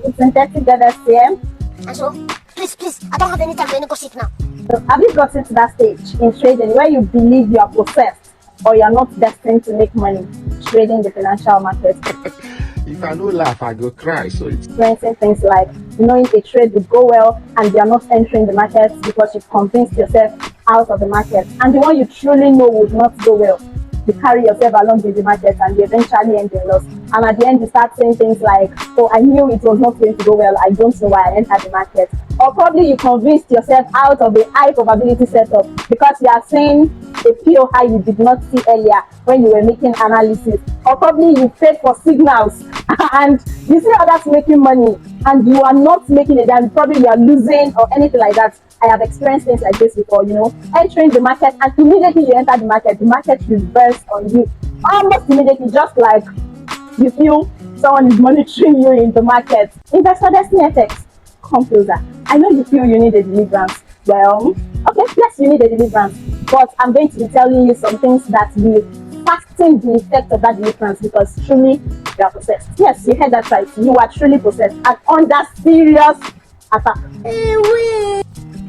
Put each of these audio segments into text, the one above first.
it's Synthetic Goddess here. And so, please, I don't have any time to negotiate now. So have you gotten to that stage in trading where you believe you are possessed or you are not destined to make money trading the financial market? If I no laugh, I go cry. So it's Experiencing things like knowing a trade will go well and you are not entering the market because you've convinced yourself out of the market, and the one you truly know would not go well. You carry yourself along with the market and you eventually end in loss. And at the end, you start saying things like, oh, I knew it was not going to go well. I don't know why I entered the market. Or probably you convinced yourself out of a high probability setup because you are saying a PO high you did not see earlier when you were making analysis. Or probably you paid for signals and you see others making money and you are not making it, and probably you are losing or anything like that. I have experienced things like this before, entering the market and immediately you enter the market reverses on you. Almost immediately, just like you feel someone is monitoring you in the market. Investor Destiny FX, come closer. I know you feel you need a deliverance. Well, okay, yes, you need a deliverance, but I'm going to be telling you some things that will fasten the effect of that deliverance, because truly you are possessed. Yes, you heard that right. You are truly possessed and under serious attack.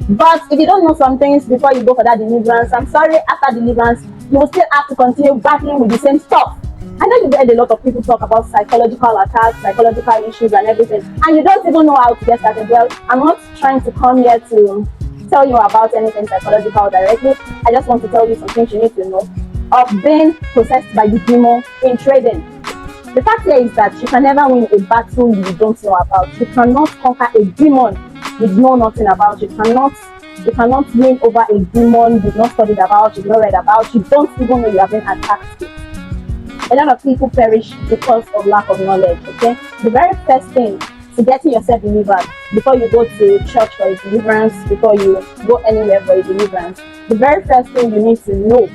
But if you don't know some things before you go for that deliverance, I'm sorry, after deliverance, you will still have to continue battling with the same stuff. I know you've heard a lot of people talk about psychological attacks, psychological issues and everything, and you don't even know how to get started. Well, I'm not trying to come here to tell you about anything psychological directly. I just want to tell you some things you need to know of being possessed by the demon in trading. The fact here is that you can never win a battle you don't know about. You cannot conquer a demon you know nothing about. You cannot win over a demon you've not studied about, you've not read about, you don't even know you have been attacked with. A lot of people perish because of lack of knowledge, okay? The very first thing to getting yourself delivered, before you go to church for a deliverance, before you go anywhere for a deliverance, the very first thing you need to know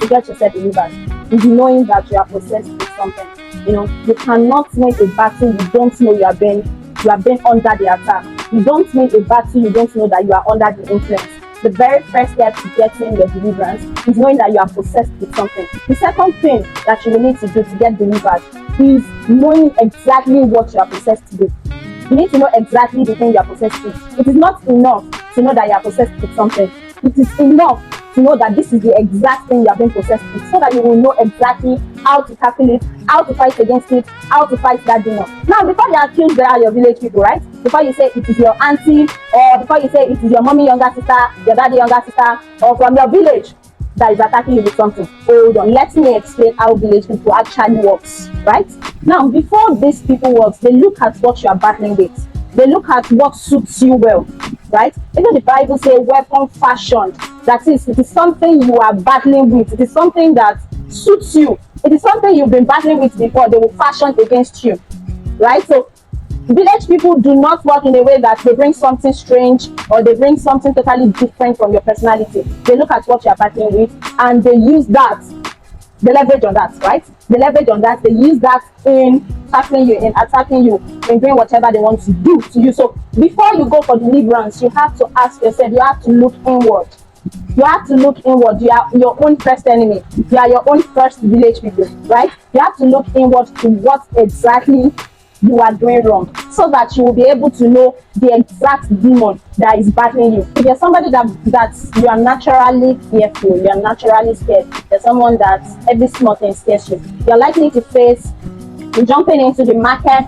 to get yourself delivered is knowing that you are possessed with something. You cannot win a battle you don't know you have been under the attack. You don't win a battle you don't know that you are under the influence. The very first step to getting your deliverance is knowing that you are possessed with something. The second thing that you will need to do to get delivered is knowing exactly what you are possessed with. You need to know exactly the thing you are possessed with. It is not enough to know that you are possessed with something. It is enough to know that this is the exact thing you have been possessed with, so that you will know exactly how to tackle it, how to fight against it, how to fight that demon. Now, before you accuse your village people, right? Before you say it is your auntie, or before you say it is your mommy younger sister, your daddy younger sister, or from your village that is attacking you with something, hold on, let me explain how village people actually works, right? Now, before these people works, they look at what you are battling with. They look at what suits you well, right? Even the Bible says weapon fashioned. That is, it is something you are battling with. It is something that suits you. It is something you've been battling with before. They will fashion against you, right? So village people do not work in a way that they bring something strange or they bring something totally different from your personality. They look at what you are battling with and they use that. They leverage on that, right? They leverage on that. They use that in tackling you, in attacking you, in doing whatever they want to do to you. So before you go for deliverance, you have to ask yourself, you have to look inward. You have to look inward. You are your own first enemy. You are your own first village people, right? You have to look inward to what exactly you are doing wrong, so that you will be able to know the exact demon that is battling you. If you're somebody that you are naturally fearful, you are naturally scared, you're someone that every small thing scares you, you're likely to face jumping into the market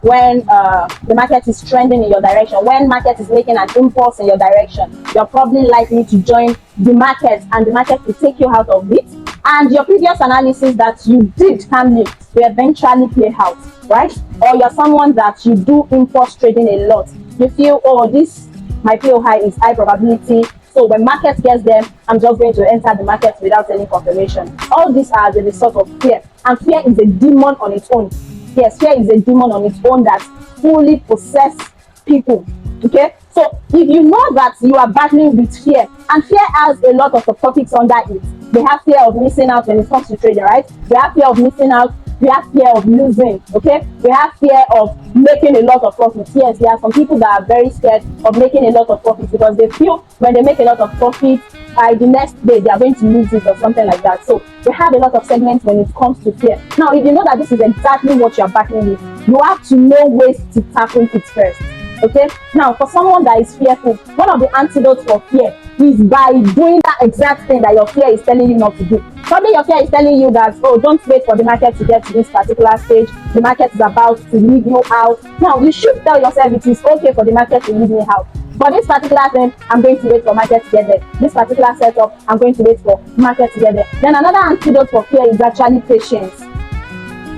when the market is trending in your direction, when market is making an impulse in your direction. You're probably likely to join the market and the market will take you out of it, and your previous analysis that you did calmly will eventually play out, right? Or you're someone that you do impulse trading a lot. You feel, oh, this my PO high is high probability, so when market gets there, I'm just going to enter the market without any confirmation. All these are the result of fear, and fear is a demon on its own. Yes, fear is a demon on its own that fully possesses people. Okay, so if you know that you are battling with fear, and fear has a lot of topics under it. They have fear of missing out when it comes to trading, right? They have fear of missing out. We have fear of losing, okay? We have fear of making a lot of profit. Yes, there are some people that are very scared of making a lot of profit because they feel when they make a lot of profit, by the next day they are going to lose it or something like that. So we have a lot of segments when it comes to fear. Now, if you know that this is exactly what you are battling with, you have to know ways to tackle it first. Okay, now for someone that is fearful, one of the antidotes for fear is by doing that exact thing that your fear is telling you not to do. Probably your fear is telling you that, oh, don't wait for the market to get to this particular stage, the market is about to leave you out. Now you should tell yourself it is okay for the market to leave me out. For this particular thing, I'm going to wait for market to get there. This particular setup, I'm going to wait for market to get there. Then another antidote for fear is actually patience.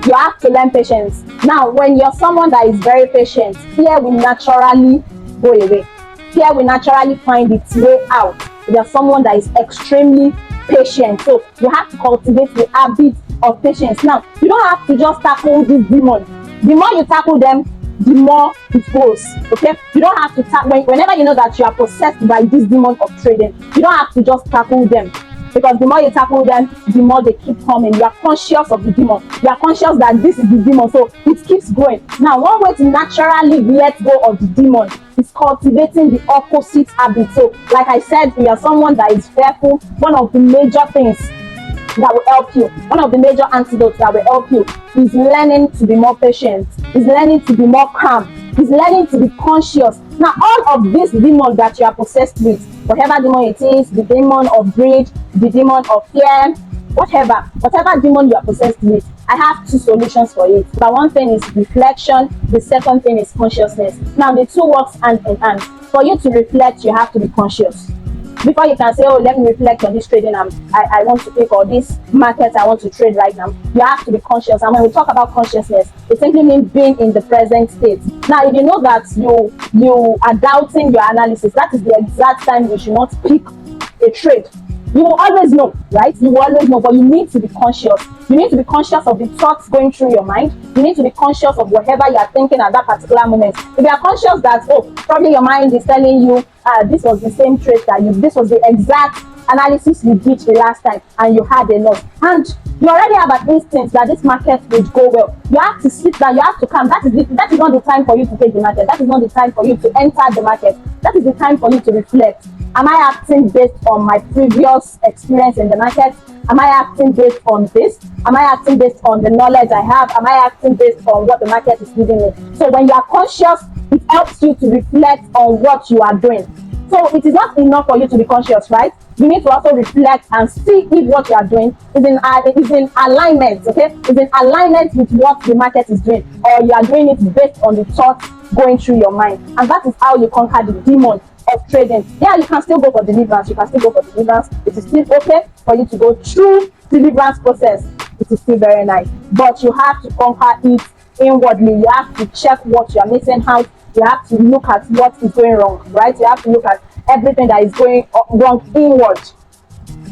You have to learn patience. Now, when you're someone that is very patient, fear will naturally go away. Fear will naturally find its way out. If you're someone that is extremely patient, so you have to cultivate the habit of patience. Now, you don't have to just tackle this demon. The more you tackle them, the more it goes. Okay, you don't have to whenever you know that you are possessed by this demon of trading, you don't have to just tackle them, because the more you tackle them, the more they keep coming. You are conscious of the demon. You are conscious that this is the demon, so it keeps going. Now, one way to naturally let go of the demon is cultivating the opposite habit. So, like I said, if you are someone that is fearful, one of the major things that will help you, one of the major antidotes that will help you, is learning to be more patient, is learning to be more calm, is learning to be conscious. Now, all of these demons that you are possessed with, whatever demon it is, the demon of greed, the demon of fear, whatever demon you are possessed with, I have two solutions for it. But one thing is reflection, the second thing is consciousness. Now, the two works hand in hand. For you to reflect, you have to be conscious. Before you can say, oh, let me reflect on this trading I want to take, or this market I want to trade right now, you have to be conscious. And when we talk about consciousness, it simply means being in the present state. Now, if you know that you are doubting your analysis, that is the exact time you should not pick a trade. You will always know, right? You will always know, but you need to be conscious. You need to be conscious of the thoughts going through your mind. You need to be conscious of whatever you are thinking at that particular moment. If you are conscious that, oh, probably your mind is telling you, this was the same trade this was the exact analysis you did the last time, and you had a loss, and you already have an instinct that this market would go well. You have to sit down, you have to calm. That is not the time for you to take the market. That is not the time for you to enter the market. That is the time for you to reflect. Am I acting based on my previous experience in the market? Am I acting based on this? Am I acting based on the knowledge I have? Am I acting based on what the market is giving me? So when you are conscious, it helps you to reflect on what you are doing. So it is not enough for you to be conscious, right? You need to also reflect and see if what you are doing is in alignment, okay? Is in alignment with what the market is doing, or you are doing it based on the thoughts going through your mind. And that is how you conquer the demon of trading. Yeah, you can still go for deliverance. You can still go for deliverance. It is still okay for you to go through deliverance process. It is still very nice. But you have to conquer it inwardly. You have to check what you are missing out. You have to look at what is going wrong, right? You have to look at everything that is going wrong inward.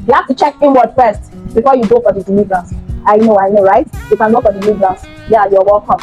You have to check inward first before you go for the deliverance. I know, right? You can go for deliverance. Yeah, you're welcome.